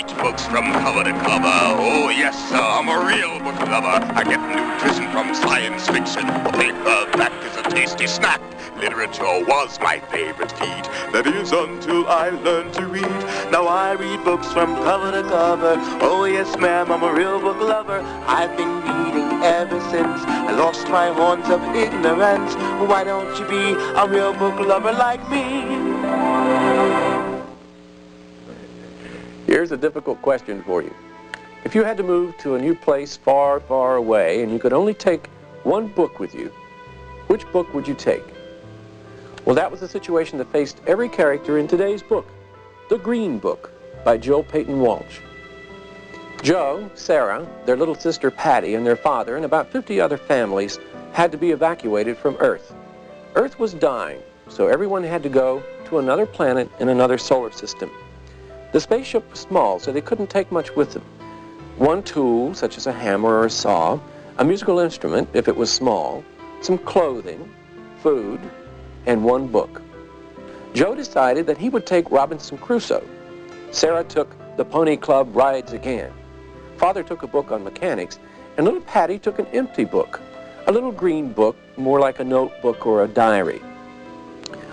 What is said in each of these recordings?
read books from cover to cover. Oh, yes, sir, I'm a real book lover. I get nutrition from science fiction. A paperback is a tasty snack. Literature was my favorite feed. That is until I learned to read. Now I read books from cover to cover. Oh, yes, ma'am, I'm a real book lover. I've been reading ever since I lost my horns of ignorance. Why don't you be a real book lover like me? Here's a difficult question for you. If you had to move to a new place far, far away and you could only take one book with you, which book would you take? Well, that was the situation that faced every character in today's book, The Green Book by Joe Peyton Walsh. Joe, Sarah, their little sister Patty, and their father, and about 50 other families had to be evacuated from Earth. Earth was dying, so everyone had to go to another planet in another solar system. The spaceship was small, so they couldn't take much with them. One tool, such as a hammer or a saw, a musical instrument, if it was small, some clothing, food, and one book. Joe decided that he would take Robinson Crusoe. Sarah took The Pony Club Rides Again. Father took a book on mechanics, and little Patty took an empty book, a little green book, more like a notebook or a diary.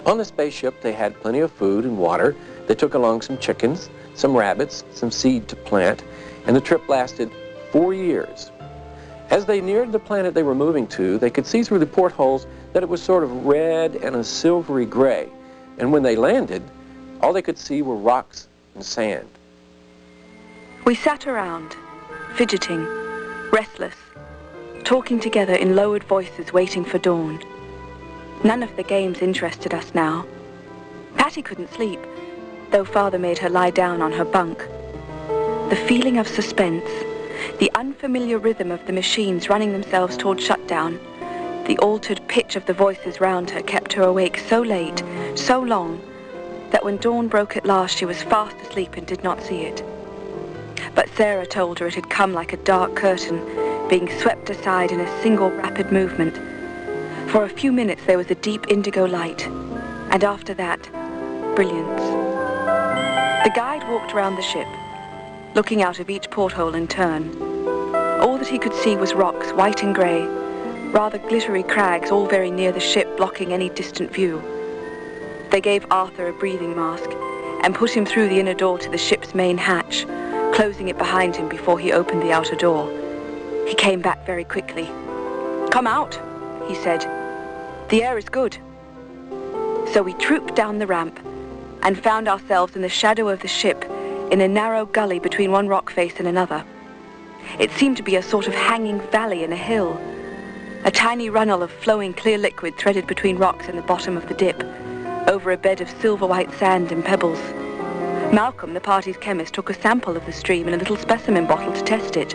On the spaceship, they had plenty of food and water. They took along some chickens, some rabbits, some seed to plant, and the trip lasted 4 years. As they neared the planet they were moving to, they could see through the portholes that it was sort of red and a silvery gray. And when they landed, all they could see were rocks and sand. We sat around, fidgeting, restless, talking together in lowered voices, waiting for dawn. None of the games interested us now. Patty couldn't sleep, though Father made her lie down on her bunk. The feeling of suspense, the unfamiliar rhythm of the machines running themselves toward shutdown, the altered pitch of the voices round her kept her awake so late, so long, that when dawn broke at last she was fast asleep and did not see it. But Sarah told her it had come like a dark curtain, being swept aside in a single rapid movement. For a few minutes there was a deep indigo light, and after that, brilliance. The guide walked around the ship, looking out of each porthole in turn. All that he could see was rocks, white and grey, rather glittery crags, all very near the ship, blocking any distant view. They gave Arthur a breathing mask and put him through the inner door to the ship's main hatch, closing it behind him before he opened the outer door. He came back very quickly. "Come out," he said. "The air is good." So we trooped down the ramp and found ourselves in the shadow of the ship in a narrow gully between one rock face and another. It seemed to be a sort of hanging valley in a hill, a tiny runnel of flowing clear liquid threaded between rocks in the bottom of the dip, over a bed of silver-white sand and pebbles. Malcolm, the party's chemist, took a sample of the stream in a little specimen bottle to test it.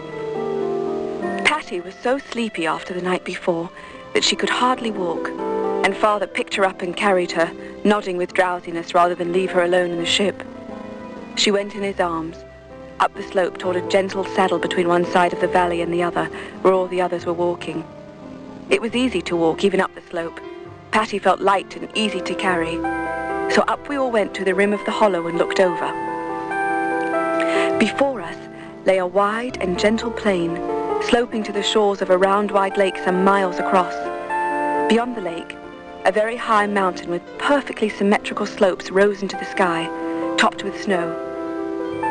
Patty was so sleepy after the night before that she could hardly walk, and Father picked her up and carried her, nodding with drowsiness rather than leave her alone in the ship. She went in his arms, up the slope toward a gentle saddle between one side of the valley and the other, where all the others were walking. It was easy to walk, even up the slope. Patty felt light and easy to carry. So up we all went to the rim of the hollow and looked over. Before us lay a wide and gentle plain, sloping to the shores of a round, wide lake some miles across. Beyond the lake, a very high mountain with perfectly symmetrical slopes rose into the sky, topped with snow.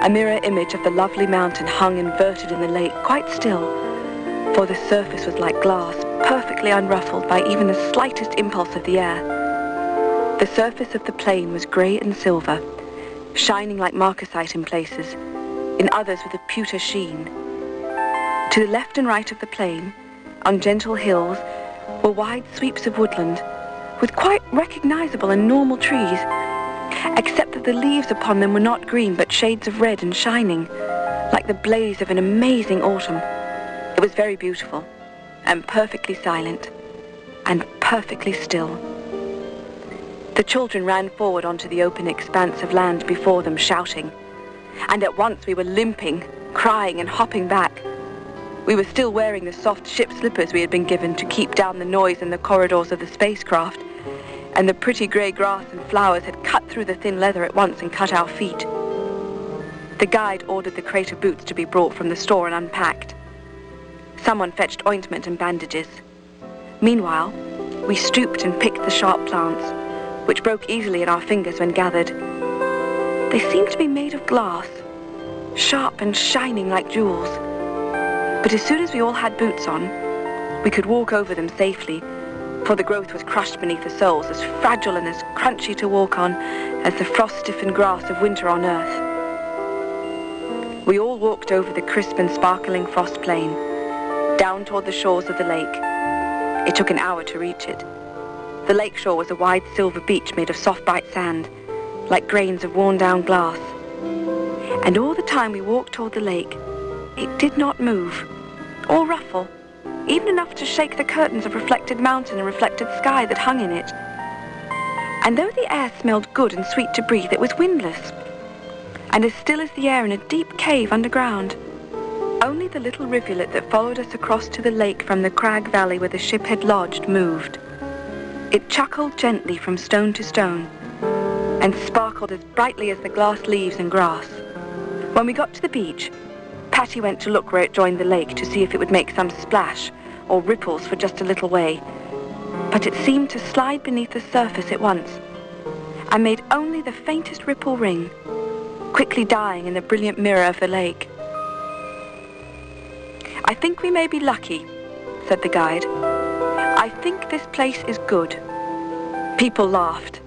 A mirror image of the lovely mountain hung inverted in the lake, quite still, for the surface was like glass, perfectly unruffled by even the slightest impulse of the air. The surface of the plain was grey and silver, shining like marcasite in places, in others with a pewter sheen. To the left and right of the plain, on gentle hills, were wide sweeps of woodland, with quite recognizable and normal trees, except that the leaves upon them were not green but shades of red and shining, like the blaze of an amazing autumn. It was very beautiful, and perfectly silent, and perfectly still. The children ran forward onto the open expanse of land before them, shouting, and at once we were limping, crying and hopping back. We were still wearing the soft ship slippers we had been given to keep down the noise in the corridors of the spacecraft, and the pretty grey grass and flowers had cut through the thin leather at once and cut our feet. The guide ordered the crate of boots to be brought from the store and unpacked. Someone fetched ointment and bandages. Meanwhile, we stooped and picked the sharp plants, which broke easily in our fingers when gathered. They seemed to be made of glass, sharp and shining like jewels. But as soon as we all had boots on, we could walk over them safely, for the growth was crushed beneath the soles, as fragile and as crunchy to walk on as the frost-stiffened grass of winter on earth. We all walked over the crisp and sparkling frost plain, down toward the shores of the lake. It took an hour to reach it. The lake shore was a wide silver beach made of soft bright sand, like grains of worn-down glass. And all the time we walked toward the lake, it did not move, or ruffle, even enough to shake the curtains of reflected mountain and reflected sky that hung in it. And though the air smelled good and sweet to breathe, it was windless, and as still as the air in a deep cave underground. Only the little rivulet that followed us across to the lake from the crag valley where the ship had lodged moved. It chuckled gently from stone to stone, and sparkled as brightly as the glass leaves and grass. When we got to the beach, Patty went to look where it joined the lake to see if it would make some splash or ripples for just a little way. But it seemed to slide beneath the surface at once, and made only the faintest ripple ring, quickly dying in the brilliant mirror of the lake. "I think we may be lucky," said the guide. "I think this place is good." People laughed,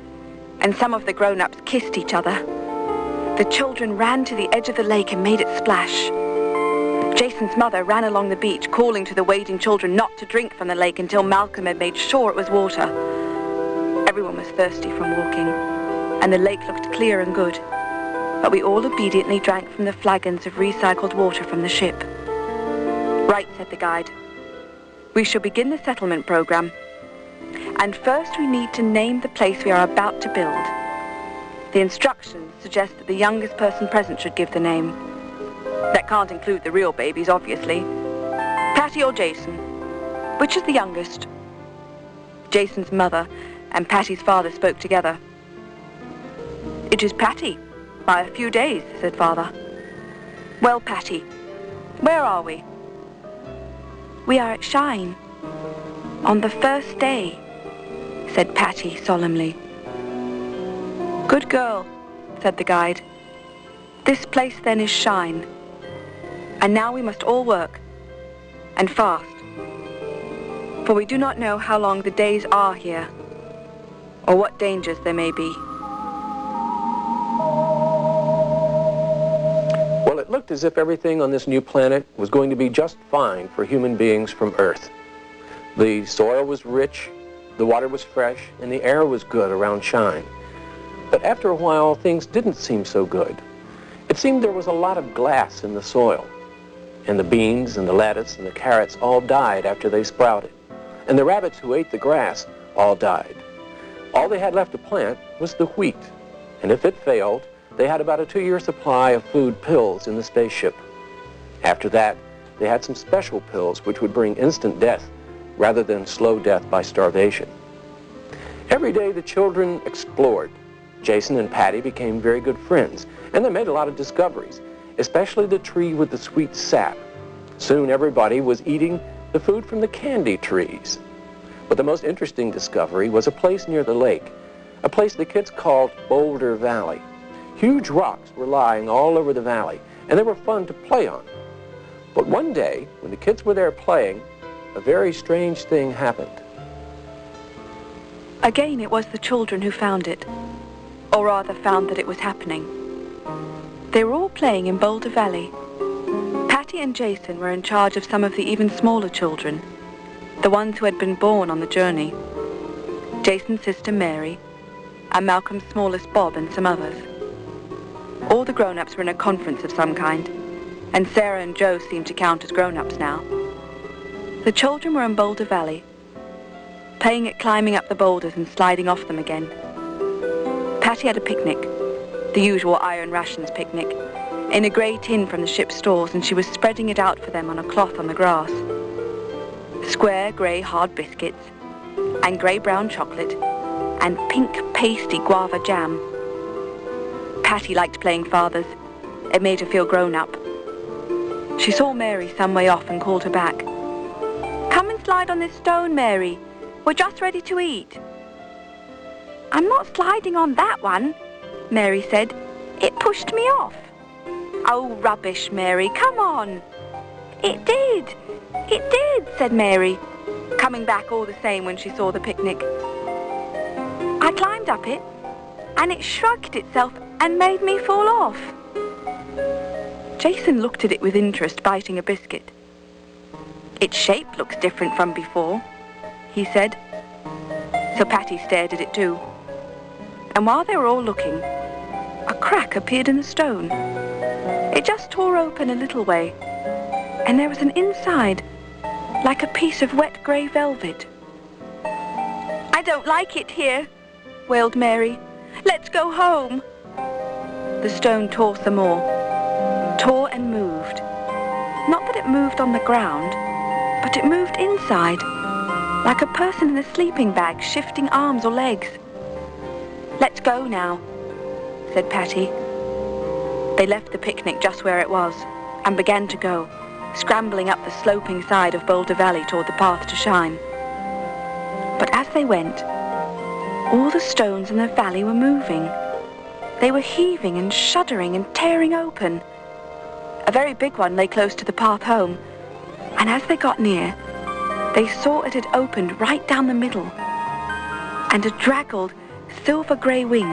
and some of the grown-ups kissed each other. The children ran to the edge of the lake and made it splash. Jason's mother ran along the beach, calling to the wading children not to drink from the lake until Malcolm had made sure it was water. Everyone was thirsty from walking, and the lake looked clear and good, but we all obediently drank from the flagons of recycled water from the ship. "Right," said the guide. "We shall begin the settlement program. And first we need to name the place we are about to build. The instructions suggest that the youngest person present should give the name. That can't include the real babies, obviously. Patty or Jason? Which is the youngest?" Jason's mother and Patty's father spoke together. "It is Patty, by a few days," said father. "Well, Patty, where are we?" "We are at Shine, on the first day," said Patty solemnly. "Good girl," said the guide. "This place then is Shine. And now we must all work, and fast, for we do not know how long the days are here, or what dangers there may be." Well, it looked as if everything on this new planet was going to be just fine for human beings from Earth. The soil was rich, the water was fresh, and the air was good around Shine. But after a while, things didn't seem so good. It seemed there was a lot of glass in the soil, and the beans and the lettuce and the carrots all died after they sprouted, and the rabbits who ate the grass all died. All they had left to plant was the wheat, and if it failed, they had about a 2-year supply of food pills in the spaceship. After that, they had some special pills which would bring instant death rather than slow death by starvation. Every day the children explored. Jason and Patty became very good friends, and they made a lot of discoveries, especially the tree with the sweet sap. Soon everybody was eating the food from the candy trees. But the most interesting discovery was a place near the lake, a place the kids called Boulder Valley. Huge rocks were lying all over the valley, and they were fun to play on. But one day, when the kids were there playing, a very strange thing happened. Again, it was the children who found it, or rather found that it was happening. They were all playing in Boulder Valley. Patty and Jason were in charge of some of the even smaller children, the ones who had been born on the journey. Jason's sister Mary, and Malcolm's smallest Bob, and some others. All the grown-ups were in a conference of some kind, and Sarah and Joe seemed to count as grown-ups now. The children were in Boulder Valley, playing at climbing up the boulders and sliding off them again. Patty had a picnic, the usual iron rations picnic, in a grey tin from the ship's stores, and she was spreading it out for them on a cloth on the grass. Square grey hard biscuits, and grey-brown chocolate, and pink pasty guava jam. Patty liked playing fathers, It made her feel grown up. She saw Mary some way off and called her back. "Come and slide on this stone, Mary. We're just ready to eat." "I'm not sliding on that one," Mary said. "It pushed me off." "Oh, rubbish, Mary. Come on." "It did. It did," said Mary, coming back all the same when she saw the picnic. "I climbed up it, and it shrugged itself and made me fall off." Jason looked at it with interest, biting a biscuit. "Its shape looks different from before," he said. So Patty stared at it too. And while they were all looking, a crack appeared in the stone. It just tore open a little way, and there was an inside, like a piece of wet grey velvet. "I don't like it here," wailed Mary. "Let's go home." The stone tore some more, tore and moved. Not that it moved on the ground, but it moved inside, like a person in a sleeping bag shifting arms or legs. "Let's go now," said Patty. They left the picnic just where it was and began to go, scrambling up the sloping side of Boulder Valley toward the path to Shine. But as they went, all the stones in the valley were moving. They were heaving and shuddering and tearing open. A very big one lay close to the path home, and as they got near, they saw it had opened right down the middle, and a draggled, silver-grey wing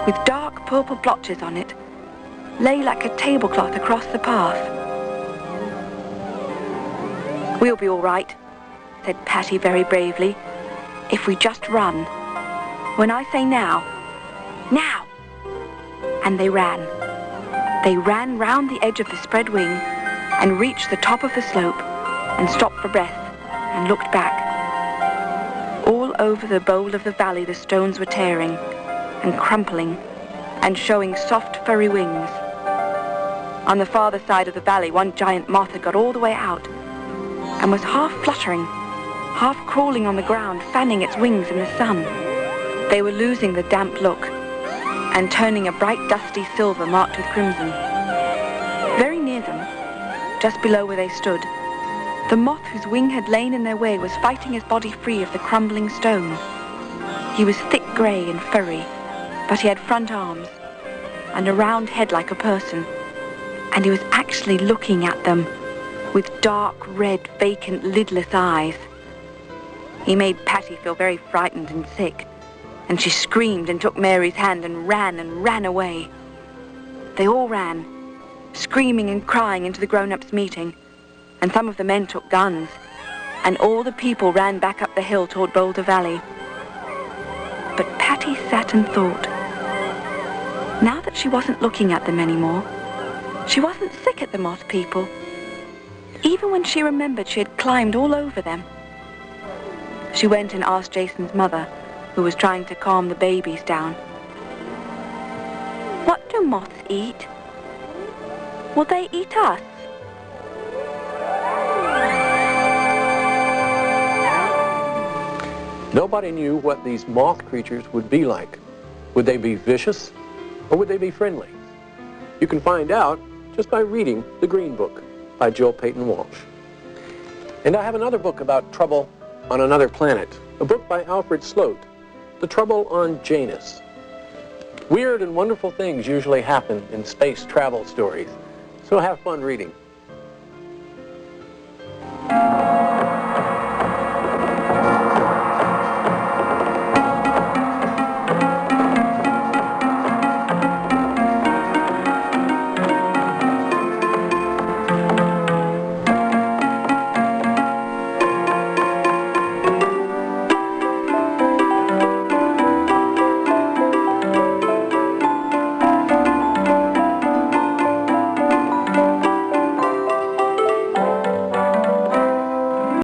with dark purple blotches on it lay like a tablecloth across the path. "We'll be all right," said Patty very bravely, "if we just run. When I say now, now!" And they ran. They ran round the edge of the spread wing and reached the top of the slope and stopped for breath and looked back. All over the bowl of the valley the stones were tearing and crumpling and showing soft furry wings. On the farther side of the valley, one giant moth had got all the way out and was half fluttering, half crawling on the ground, fanning its wings in the sun. They were losing the damp look and turning a bright dusty silver marked with crimson. Very near them, just below where they stood, the moth whose wing had lain in their way was fighting his body free of the crumbling stone. He was thick grey and furry, but he had front arms and a round head like a person, and he was actually looking at them with dark, red, vacant, lidless eyes. He made Patty feel very frightened and sick, and she screamed and took Mary's hand and ran away. They all ran, screaming and crying into the grown-ups' meeting, and some of the men took guns, and all the people ran back up the hill toward Boulder Valley. But Patty sat and thought. Now that she wasn't looking at them anymore, she wasn't sick at the moth people, even when she remembered she had climbed all over them. She went and asked Jason's mother, who was trying to calm the babies down. "What do moths eat? Will they eat us?" Nobody knew what these moth creatures would be like. Would they be vicious, or would they be friendly? You can find out just by reading The Green Book by Jill Peyton Walsh. And I have another book about trouble on another planet, a book by Alfred Sloat, The Trouble on Janus. Weird and wonderful things usually happen in space travel stories, so have fun reading.